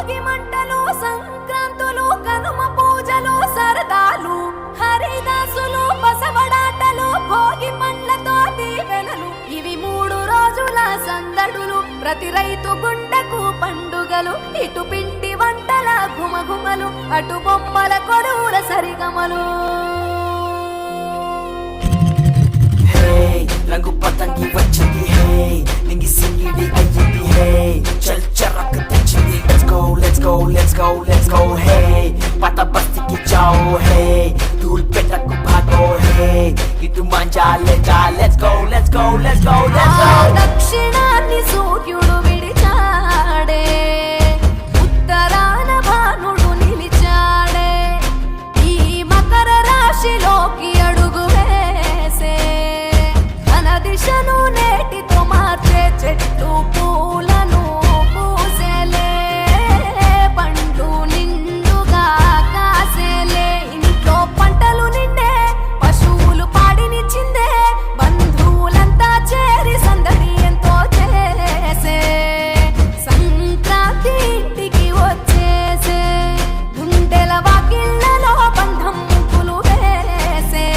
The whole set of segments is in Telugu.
భోగి మంటలు సంక్రాంతులు కనుమ పూజలు సరదాలు హరిదాసులు బసవడాటలు భోగి పండ్లతో దీవెనలు ఇవి 3 రోజుల సందడులు ప్రతి రైతు గుండెకు పండుగలు ఇటు పిండి వంటల గుమగుమలు అటు బొమ్మల కొడువుల సరిగమలు రంగు పతంగి వచ్చింది హే నింగి సింగిడి అయ్యింది హే చల్ చరక్ తెచ్చింది let's go let's go let's go let's go హే పత బస్తికి జాओ హే ధూల్ పెట్టకు భాగో హే ఇటు మంజా లేజా let's go let's go let's go let's go దక్షిణాన్ని సూర్యుడు విడిచాడే ఉత్తరాన భానుడు నిలిచాడే ఈ మకర రాశిలోకి అడుగు వేసే దిశను నేటితో మార్చే చెట్టు పూలను పూసేలే పండ్లు నిండుగా కాసేలే ఇంట్లో పంటలు నిండే పశువులు పాడినిచ్చిందే బంధువులంతా చేరి సందడి ఎంతో చేసే సంక్రాంతి ఇంటికి వచ్చేసే గుండెల వాకిళ్లలో బంధం ముగ్గులు వేసే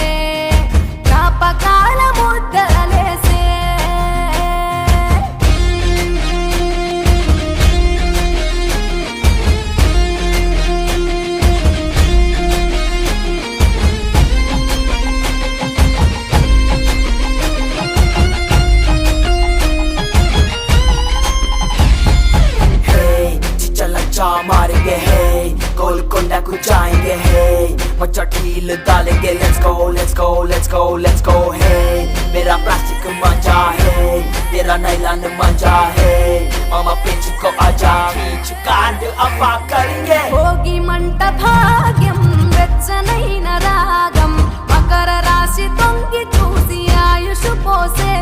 జ్ఞాపకాల ముద్ద मारेंगे हे गोलकोंडा को जाएंगे हे मचा ढील डालेंगे let's go let's go let's go let's go हे मेरा प्लास्टिक मंजा है तेरा नाइलॉन मंजा है मामा पिंच को आजा खींच कांड अफा करेंगे भोगी मंट भाग्यम వెచ్చనైన రాగం మకర రాశి తొంగి చూసి ఆయుష్ పోసే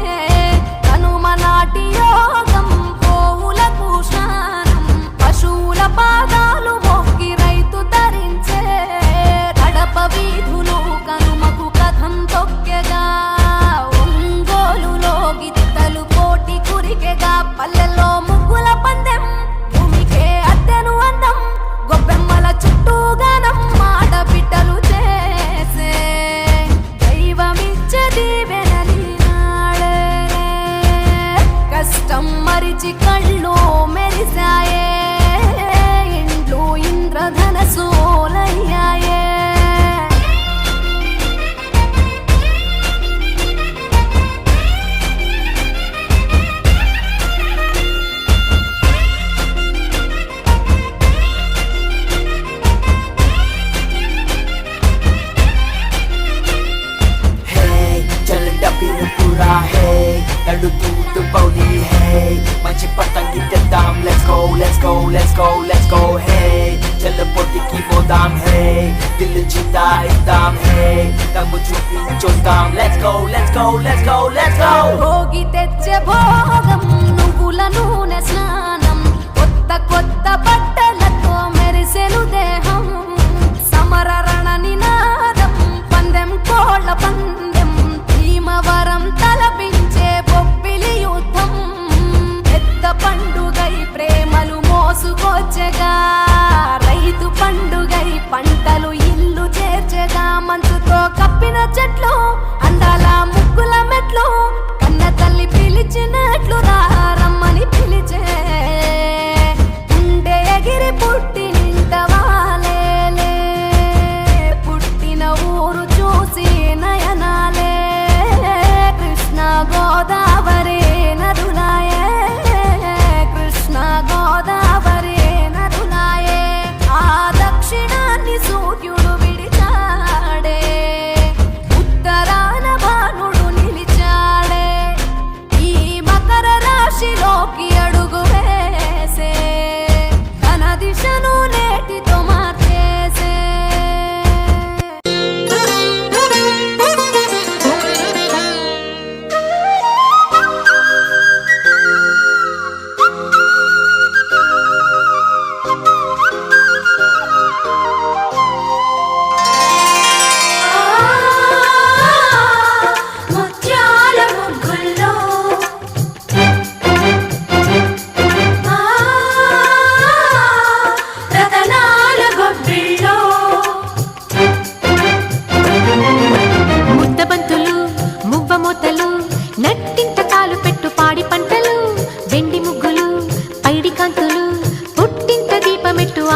కనుమ నాటి యోగం పోవులకు స్నానం పశువుల పాదాలు మొక్కి రైతు ధరించే కడప వీధులు కనుమకు కథం తొక్కెగా ఒంగోలులో గిత్తలు కోటి కురికెగా పల్లెల్లో ముగ్గుల పందెం భూమికే అద్దెను అందం గొబ్బెమ్మల చుట్టూ గానం ఆడబిడ్డలు చేసే దైవమిచ్చే దీవెనని నాడే కష్టం మరిచి కళ్ళు మెరిసాయే ఇండ్లు ఇంద్రధనసోలయ్యాయే पूरा है लड्डू दूध पौली है मंची पतंगी दाम let's go let's go let's go let's गो है चल पोटी की वो दाम है दिल जीता दाम है तब चुपी जो दाम let's go let's go let's go let's गो భోగి తెచ్చే భోగం నువ్వుల నూనె స్నానం కొత్త కొత్త బట్టలతో మెరిసెను దేహం సమర రణ నినాదం పందెం కోళ్ళ పందెం భీమవరం తలపించే బొబ్బిలి యుద్ధం పెద్ద పండుగై ప్రేమలు మోసుకొచ్చగా రైతు పండుగై పంటలు ఇల్లు చేర్చగా మంచుతో కప్పిన చెట్లు అందాల ముగ్గుల మెట్లు కన్న తల్లి పిలిచినట్లు రమ్మని పిలిచే గుండె ఎగిరి పుట్టి నింట వాలేలే పుట్టిన ఊరు చూసి నయనాలే కృష్ణ గోదావరి నదులాయే కృష్ణ గోదావరి నదులాయే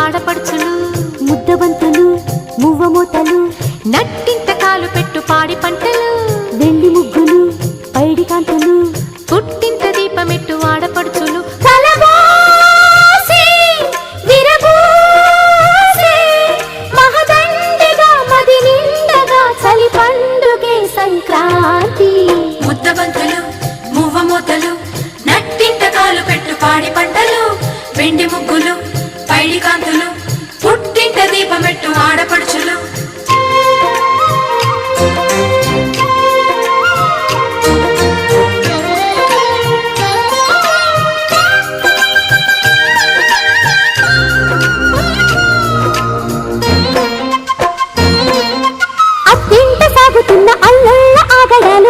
ఆడపడుచులు, ముద్దబంతులు మువ్వమూతలు, నట్టింట కాలు పెట్టు పాడి పంటలు, వెండి ముగ్గులు పైడి కాంతులు, పుట్టింట దీపమెట్టు ఆడపడుచులు. సంక్రాంతి ముద్దబంతులు మువ్వమూతలు, నట్టింట కాలు పెట్టు పాడి పంటలు, వెండి ముగ్గులు పైడి కాంతులు, పుట్టింట దీపమెట్టు ఆడపడుచులు.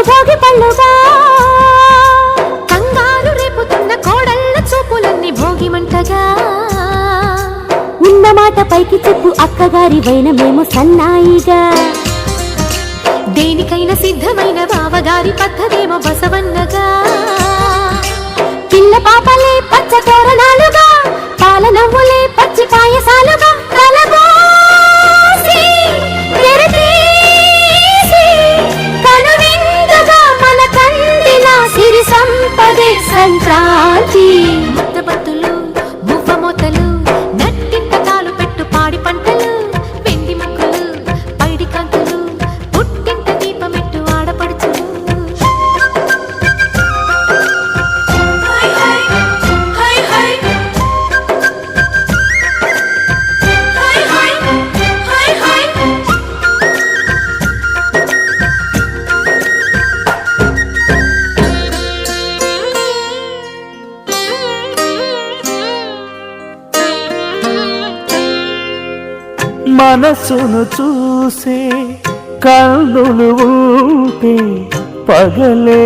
భోగి పళ్ళుగా కంగారు రేపుతున్న కోడళ్ళ చూపులన్నీ భోగి మంటగా, ఉన్న మాట పైకి చెప్పు అక్కగారి వైన మేము సన్నాయిగా, దేనికైనా సిద్ధమైన బావగారి పద్ధతేమో బసవన్నగా, పిల్ల పాపలే పచ్చ తోరణాలుగా, పాల నవ్వులే పచ్చి పాయసాలుగా, సంపదే సంక్రాంతి. ముద్దబంతులు మువ్వమూతలు, నట్టింట కాలు పెట్టు పాడి పంటలు, వెండి ముగ్గులు పైడి కాంతులు, పుట్టింట దీపమెట్టు ఆడపడుచులు. మనసును చూసే కన్నులు ఉంటే పగలే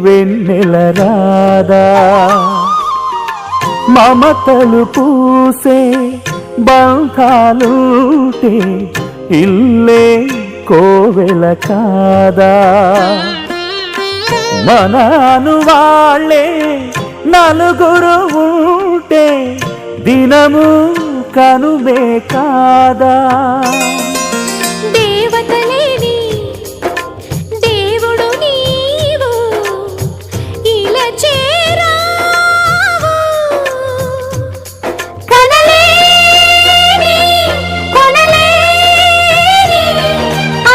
వెన్నెల రాదా, మమతలు పూసే బంధాలుంటే ఇల్లే కోవెల కాదా, మనను వాళ్ళే నలుగురు ఉంటే దినము కనుమే కాదా, దేవతలేని దేవుడు నీవు ఇలా చేరావు, కనలేని కొనలేని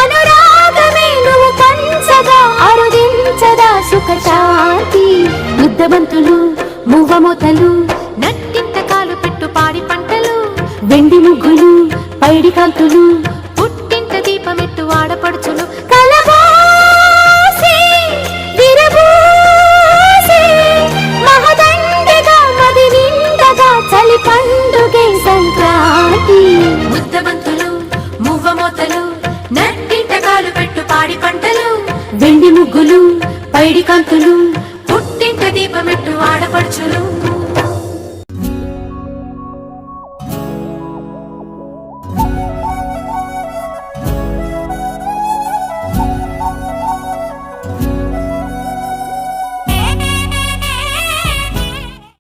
అనురాగమే నువ్వు పంచగా అరుదించదా సుఖశాంతి. ముద్దబంతులు మువ్వమూతలు, నట్టింట కాలు పెట్టు పాడి పంటలు, వెండి ముగ్గులు పైడి కాంతులు, పుట్టింట దీపమెట్టు ఆడపడుచులు. కలబోసి విరబూసి మహదండగా మది నిండగా చలి పండుగే సంక్రాంతి. ముద్దబంతులు మువ్వమూతలు, నట్టింట కాలు పెట్టు పాడి పంటలు, వెండి ముగ్గులు పైడి కాంతులు, పుట్టింట దీపమెట్టు ఆడపడుచులు.